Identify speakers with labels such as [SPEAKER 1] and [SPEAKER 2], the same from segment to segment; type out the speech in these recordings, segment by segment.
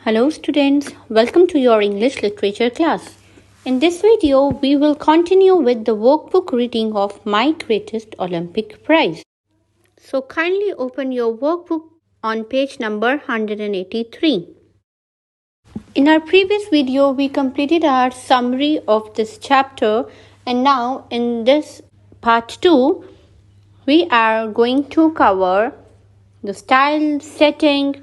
[SPEAKER 1] Hello students, welcome to your English literature class. In this video, we will continue with the workbook reading of My Greatest Olympic Prize. So kindly open your workbook on page number 183. In our previous video, we completed our summary of this chapter, and now in this part 2, we are going to cover the style, setting,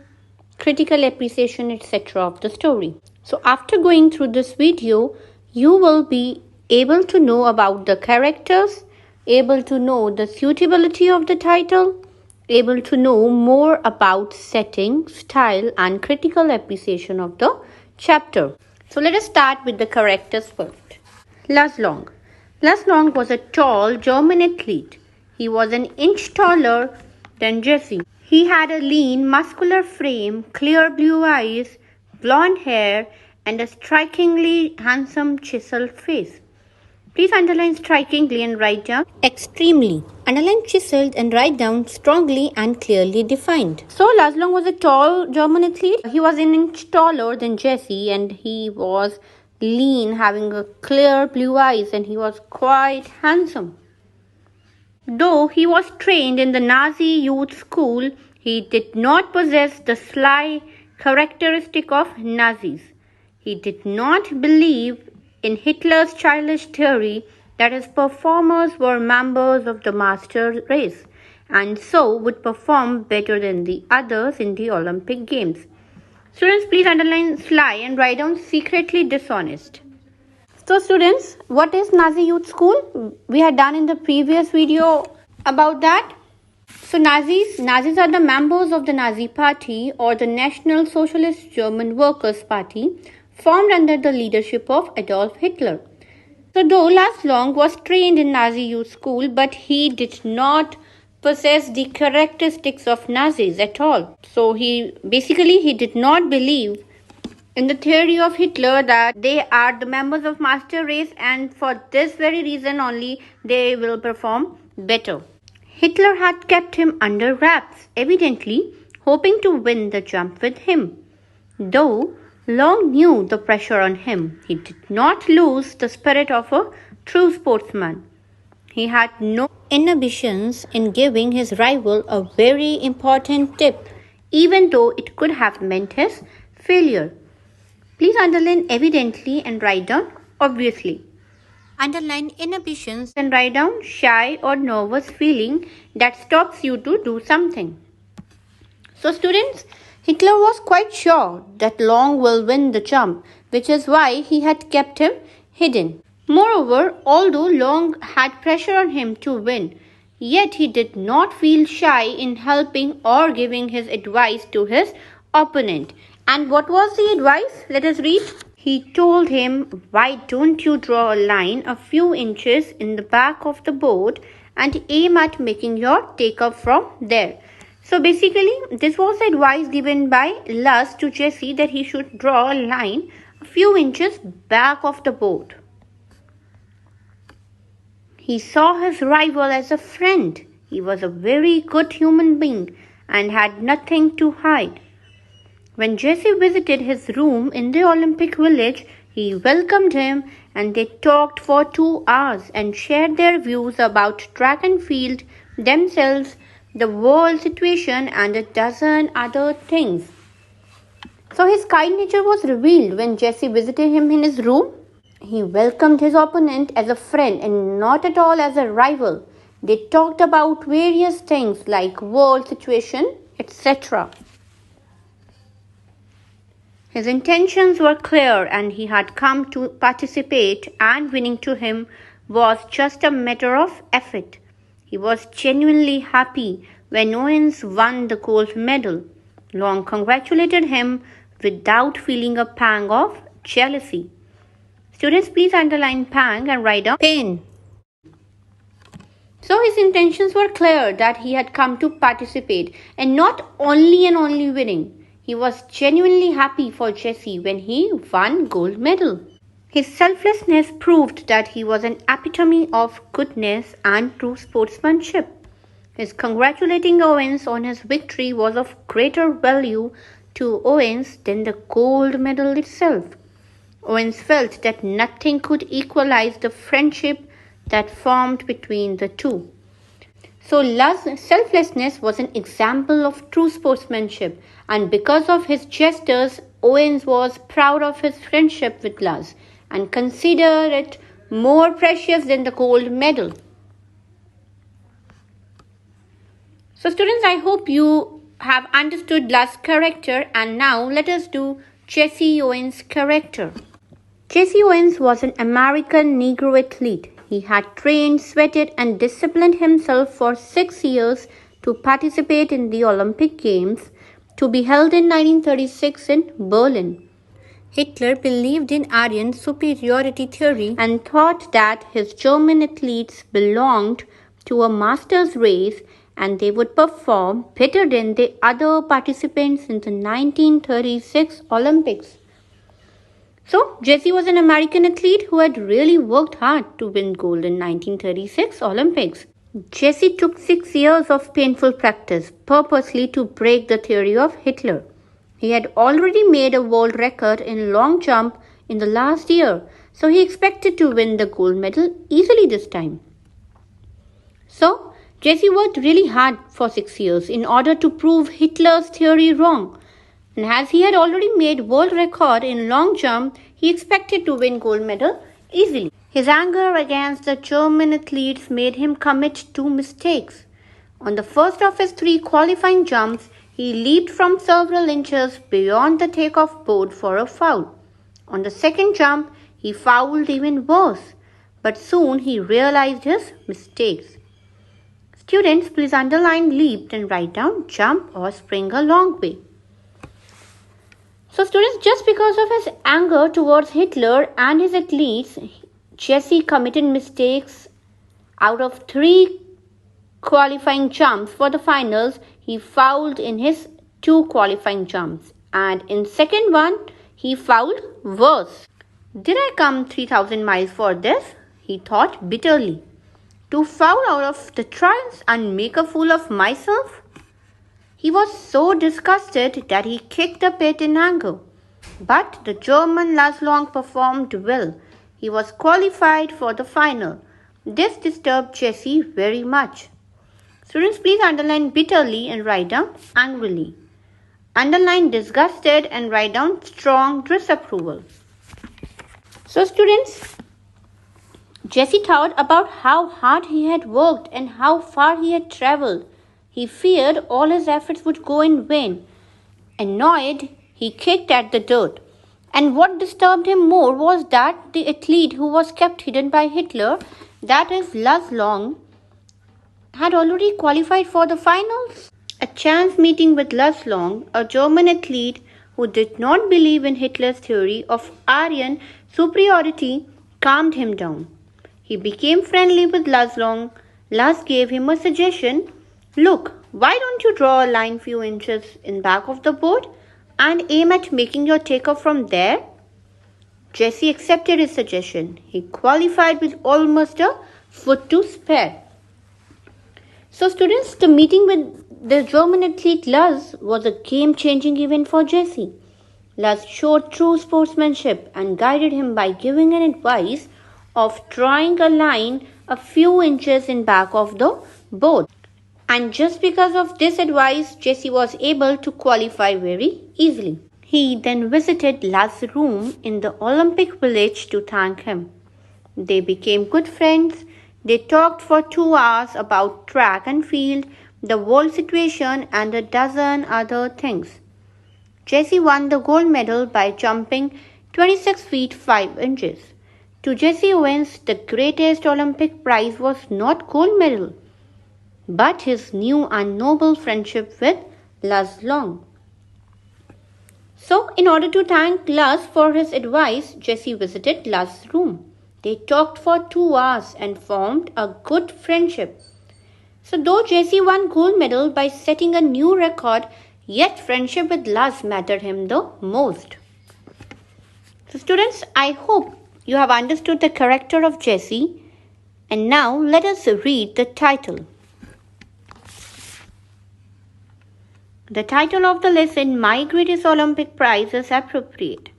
[SPEAKER 1] critical appreciation, etc. of the story. So after going through this video, you will be able to know about the characters, able to know the suitability of the title, able to know more about setting, style and critical appreciation of the chapter. So let us start with the characters first. Lars Long. Lars Long was a tall German athlete. He was an inch taller than Jesse. He had a lean, muscular frame, clear blue eyes, blonde hair, and a strikingly handsome chiseled face. Please underline strikingly and write down extremely. Underline chiseled and write down strongly and clearly defined. So Lars Long was a tall German athlete. He was an inch taller than Jesse and he was lean, having a clear blue eyes, and he was quite handsome. Though he was trained in the Nazi youth school, he did not possess the sly characteristic of Nazis. He did not believe in Hitler's childish theory that his performers were members of the master race and so would perform better than the others in the Olympic Games. Students, please underline sly and write down secretly dishonest. So students, what is Nazi Youth School? We had done in the previous video about that. So Nazis are the members of the Nazi Party or the National Socialist German Workers' Party, formed under the leadership of Adolf Hitler. So though Lars Long was trained in Nazi Youth School, but he did not possess the characteristics of Nazis at all. So he did not believe in the theory of Hitler that they are the members of master race and for this very reason only they will perform better. Hitler had kept him under wraps, evidently hoping to win the jump with him. Though Long knew the pressure on him, he did not lose the spirit of a true sportsman. He had no inhibitions in giving his rival a very important tip, even though it could have meant his failure. Please underline evidently and write down obviously. Underline inhibitions and write down shy or nervous feeling that stops you to do something. So students, Hitler was quite sure that Long will win the jump, which is why he had kept him hidden. Moreover, although Long had pressure on him to win, yet he did not feel shy in helping or giving his advice to his opponent. And what was the advice? Let us read. He told him, "Why don't you draw a line a few inches in the back of the board and aim at making your takeoff from there?" So basically, this was the advice given by Lars to Jesse that he should draw a line a few inches back of the board. He saw his rival as a friend. He was a very good human being and had nothing to hide. When Jesse visited his room in the Olympic Village, he welcomed him and they talked for 2 hours and shared their views about track and field, themselves, the world situation and a dozen other things. So his kind nature was revealed when Jesse visited him in his room. He welcomed his opponent as a friend and not at all as a rival. They talked about various things like world situation, etc. His intentions were clear and he had come to participate, and winning to him was just a matter of effort. He was genuinely happy when Owens won the gold medal. Long congratulated him without feeling a pang of jealousy. Students, please underline pang and write down pain. So his intentions were clear that he had come to participate and not only winning. He was genuinely happy for Jesse when he won gold medal. His selflessness proved that he was an epitome of goodness and true sportsmanship. His congratulating Owens on his victory was of greater value to Owens than the gold medal itself. Owens felt that nothing could equalize the friendship that formed between the two. So Luz's selflessness was an example of true sportsmanship, and because of his gestures, Owens was proud of his friendship with Luz and considered it more precious than the gold medal. So students, I hope you have understood Luz's character, and now let us do Jesse Owens' character. Jesse Owens was an American Negro athlete. He had trained, sweated, and disciplined himself for 6 years to participate in the Olympic Games to be held in 1936 in Berlin. Hitler believed in Aryan superiority theory and thought that his German athletes belonged to a master's race and they would perform better than the other participants in the 1936 Olympics. So, Jesse was an American athlete who had really worked hard to win gold in 1936 Olympics. Jesse took 6 years of painful practice purposely to break the theory of Hitler. He had already made a world record in long jump in the last year, so he expected to win the gold medal easily this time. So, Jesse worked really hard for 6 years in order to prove Hitler's theory wrong. And as he had already made world record in long jump, he expected to win gold medal easily. His anger against the German athletes made him commit 2 mistakes. On the first of his 3 qualifying jumps, he leaped from several inches beyond the takeoff board for a foul. On the second jump, he fouled even worse, but soon he realized his mistakes. Students, please underline leaped and write down jump or spring a long way. So students, just because of his anger towards Hitler and his athletes, Jesse committed mistakes. Out of 3 qualifying jumps for the finals, he fouled in his 2 qualifying jumps, and in second one, he fouled worse. Did I come 3,000 miles for this? He thought bitterly. To foul out of the trials and make a fool of myself? He was so disgusted that he kicked the pit in anger. But the German Luz Long performed well. He was qualified for the final. This disturbed Jesse very much. Students, please underline bitterly and write down angrily. Underline disgusted and write down strong disapproval. So students, Jesse thought about how hard he had worked and how far he had traveled. He feared all his efforts would go in vain. Annoyed, he kicked at the dirt. And what disturbed him more was that the athlete who was kept hidden by Hitler, that is Luz Long, had already qualified for the finals. A chance meeting with Luz Long, a German athlete who did not believe in Hitler's theory of Aryan superiority, calmed him down. He became friendly with Luz Long. Luz gave him a suggestion. Look, why don't you draw a line few inches in back of the board and aim at making your takeoff from there? Jesse accepted his suggestion. He qualified with almost a foot to spare. So students, the meeting with the German athlete Luz was a game-changing event for Jesse. Luz showed true sportsmanship and guided him by giving an advice of drawing a line a few inches in back of the board. And just because of this advice, Jesse was able to qualify very easily. He then visited Luz's room in the Olympic Village to thank him. They became good friends. They talked for 2 hours about track and field, the world situation, and a dozen other things. Jesse won the gold medal by jumping 26 feet 5 inches. To Jesse Owens, the greatest Olympic prize was not gold medal, but his new and noble friendship with Luz Long. So, in order to thank Luz for his advice, Jesse visited Luz's room. They talked for 2 hours and formed a good friendship. So, though Jesse won gold medal by setting a new record, yet friendship with Luz mattered him the most. So, students, I hope you have understood the character of Jesse. And now, let us read the title. The title of the lesson, My Greatest Olympic Prize, is appropriate.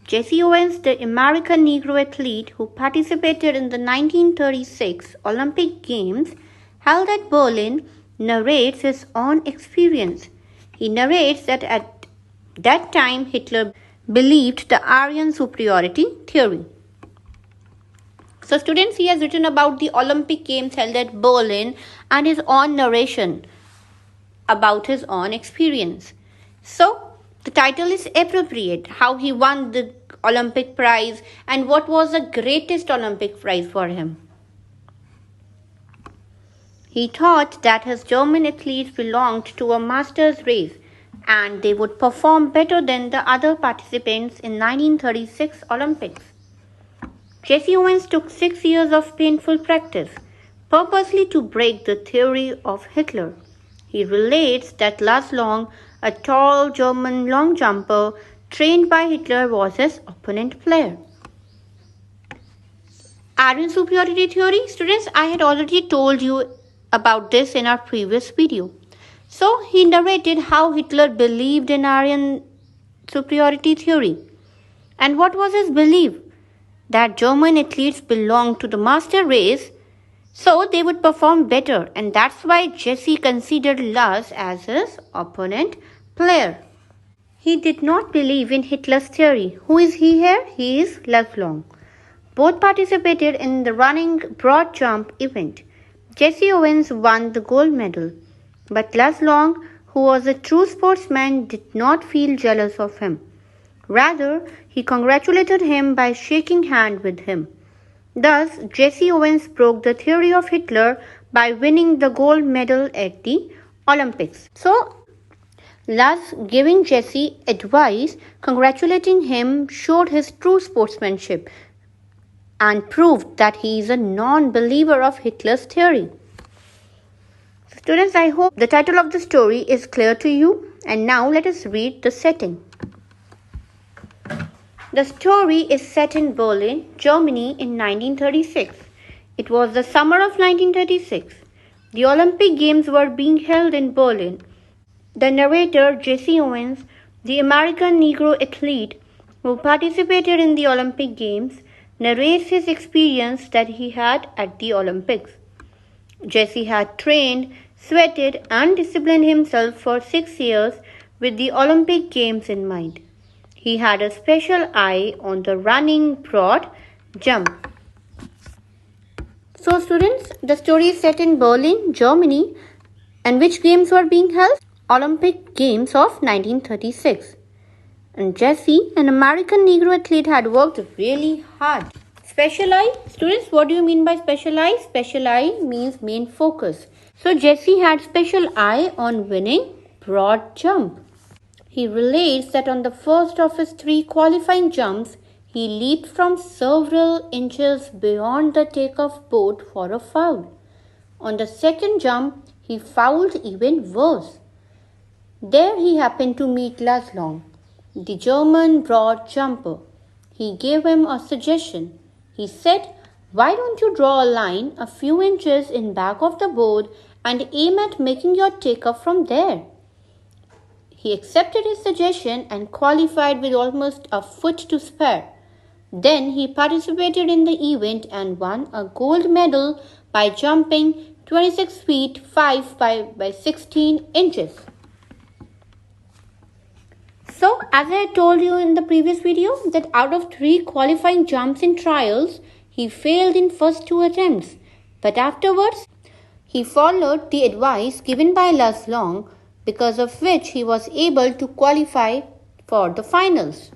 [SPEAKER 1] Jesse Owens, the American Negro athlete who participated in the 1936 Olympic Games held at Berlin, narrates his own experience. He narrates that at that time Hitler believed the Aryan superiority theory. So students, he has written about the Olympic Games held at Berlin and his own narration about his own experience. So the title is appropriate, how he won the Olympic prize and what was the greatest Olympic prize for him. He thought that his German athletes belonged to a master's race and they would perform better than the other participants in 1936 Olympics. Jesse Owens took 6 years of painful practice, purposely to break the theory of Hitler. He relates that Lars Long, a tall German long jumper trained by Hitler, was his opponent player. Aryan superiority theory, students, I had already told you about this in our previous video. So he narrated how Hitler believed in Aryan superiority theory. And what was his belief? That German athletes belonged to the master race, so they would perform better, and that's why Jesse considered Lars as his opponent player. He did not believe in Hitler's theory. Who is he here? He is Lars Long. Both participated in the running broad jump event. Jesse Owens won the gold medal, but Lars Long, who was a true sportsman, did not feel jealous of him. Rather, he congratulated him by shaking hands with him. Thus, Jesse Owens broke the theory of Hitler by winning the gold medal at the Olympics. So, Lars giving Jesse advice, congratulating him, showed his true sportsmanship and proved that he is a non-believer of Hitler's theory. Students, I hope the title of the story is clear to you. And now let us read the setting. The story is set in Berlin, Germany in 1936. It was the summer of 1936. The Olympic Games were being held in Berlin. The narrator, Jesse Owens, the American Negro athlete who participated in the Olympic Games, narrates his experience that he had at the Olympics. Jesse had trained, sweated, and disciplined himself for 6 years with the Olympic Games in mind. He had a special eye on the running broad jump. So students, the story is set in Berlin, Germany, and which games were being held? Olympic Games of 1936. And Jesse, an American Negro athlete, had worked really hard. Special eye? Students, what do you mean by special eye? Special eye means main focus. So Jesse had special eye on winning broad jump. He relates that on the first of his 3 qualifying jumps, he leaped from several inches beyond the takeoff board for a foul. On the second jump, he fouled even worse. There he happened to meet Lars Long, the German broad jumper. He gave him a suggestion. He said, "Why don't you draw a line a few inches in back of the board and aim at making your takeoff from there?" He accepted his suggestion and qualified with almost a foot to spare. Then he participated in the event and won a gold medal by jumping 26 feet 5 by 16 inches. So, as I told you in the previous video, that out of 3 qualifying jumps in trials, he failed in first 2 attempts. But afterwards, he followed the advice given by Lars Long, because of which he was able to qualify for the finals.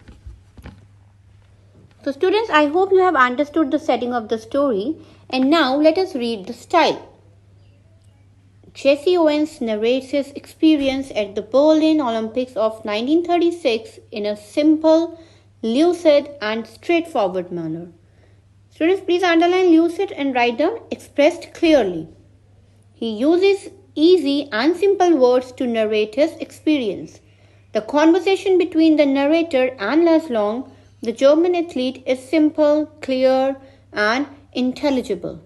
[SPEAKER 1] So students, I hope you have understood the setting of the story, and now let us read the style. Jesse Owens narrates his experience at the Berlin Olympics of 1936 in a simple, lucid and straightforward manner. Students, please underline lucid and write down expressed clearly. He uses easy and simple words to narrate his experience. The conversation between the narrator and Lars Long, the German athlete, is simple, clear, and intelligible.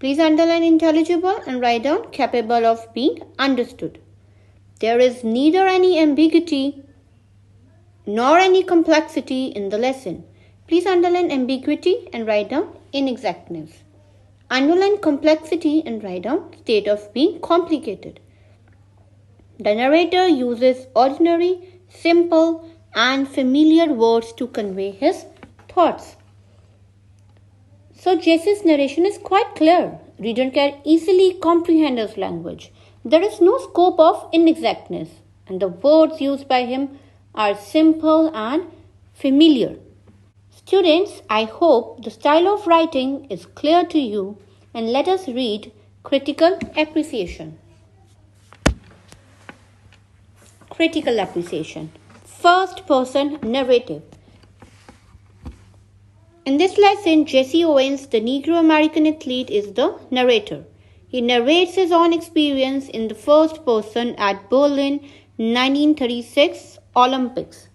[SPEAKER 1] Please underline intelligible and write down capable of being understood. There is neither any ambiguity nor any complexity in the lesson. Please underline ambiguity and write down inexactness. Underline complexity and write down state of being complicated. The narrator uses ordinary, simple, and familiar words to convey his thoughts. So Jesse's narration is quite clear. Reader can easily comprehend his language. There is no scope of inexactness, and the words used by him are simple and familiar. Students, I hope the style of writing is clear to you, and let us read critical appreciation. Critical appreciation. First person narrative. In this lesson, Jesse Owens, the Negro American athlete, is the narrator. He narrates his own experience in the first person at Berlin 1936 Olympics.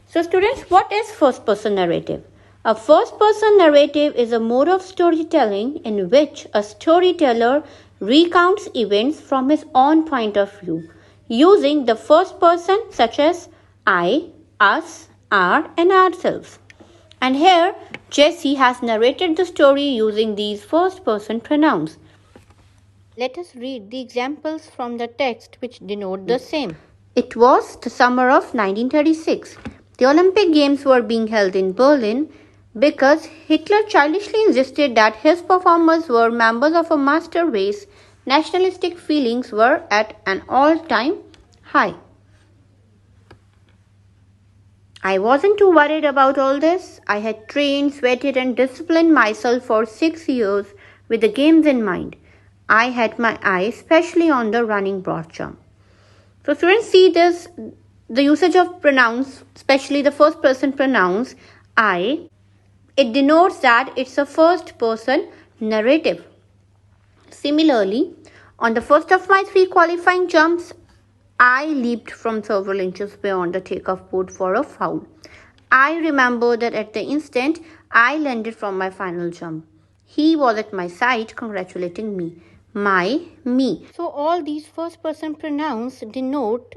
[SPEAKER 1] So students, what is first person narrative? A first person narrative is a mode of storytelling in which a storyteller recounts events from his own point of view, using the first person such as I, us, our, and ourselves. And here, Jesse has narrated the story using these first-person pronouns. Let us read the examples from the text which denote the same. It was the summer of 1936. The Olympic Games were being held in Berlin because Hitler childishly insisted that his performers were members of a master race. Nationalistic feelings were at an all-time high. I wasn't too worried about all this. I had trained, sweated, and disciplined myself for 6 years with the games in mind. I had my eye especially on the running broad jump. So students, see this, the usage of pronouns, especially the first person pronouns, I, it denotes that it's a first person narrative. Similarly, on the first of my 3 qualifying jumps, I leaped from several inches beyond the takeoff board for a foul. I remember that at the instant I landed from my final jump. He was at my side congratulating me. Me. So all these first person pronouns denote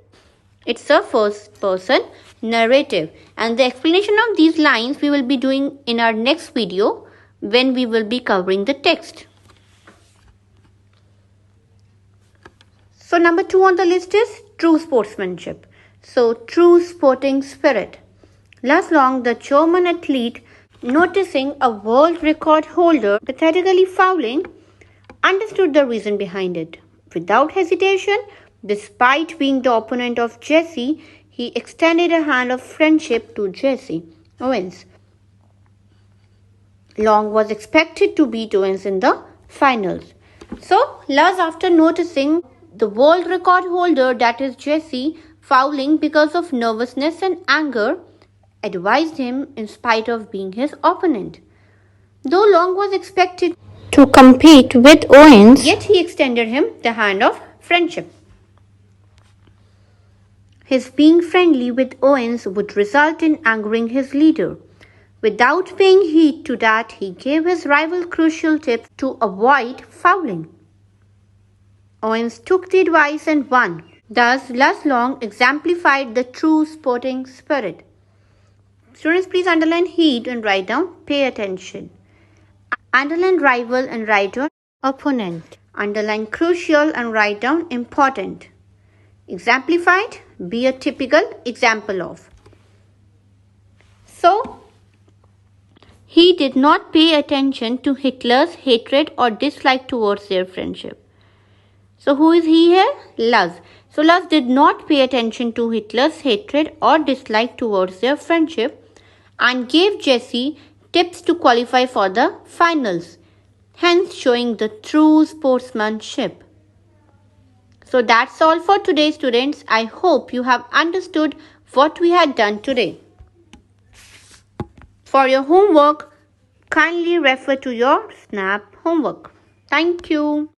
[SPEAKER 1] it's a first person narrative. And the explanation of these lines we will be doing in our next video when we will be covering the text. So number 2 on the list is true sportsmanship. So true sporting spirit. Last long, the German athlete, noticing a world record holder pathetically fouling, understood the reason behind it. Without hesitation, despite being the opponent of Jesse, he extended a hand of friendship to Jesse Owens. Long was expected to beat Owens in the finals. So, Luz, after noticing the world record holder, that is Jesse, fouling because of nervousness and anger, advised him in spite of being his opponent. Though Long was expected to compete with Owens, yet he extended him the hand of friendship. His being friendly with Owens would result in angering his leader. Without paying heed to that, he gave his rival crucial tips to avoid fouling. Owens took the advice and won. Thus, Luz Long exemplified the true sporting spirit. Students, please underline heed and write down pay attention. Underline rival and write down opponent. Underline crucial and write down important. Exemplified, be a typical example of. So, he did not pay attention to Hitler's hatred or dislike towards their friendship. So who is he here? Luz. So Luz did not pay attention to Hitler's hatred or dislike towards their friendship and gave Jesse tips to qualify for the finals, hence showing the true sportsmanship. So that's all for today, students. I hope you have understood what we had done today. For your homework, kindly refer to your SNAP homework. Thank you.